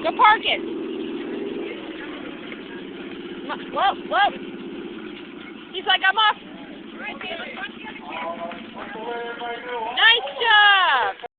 Go park it. Whoa, whoa. He's like, I'm off. Nice job.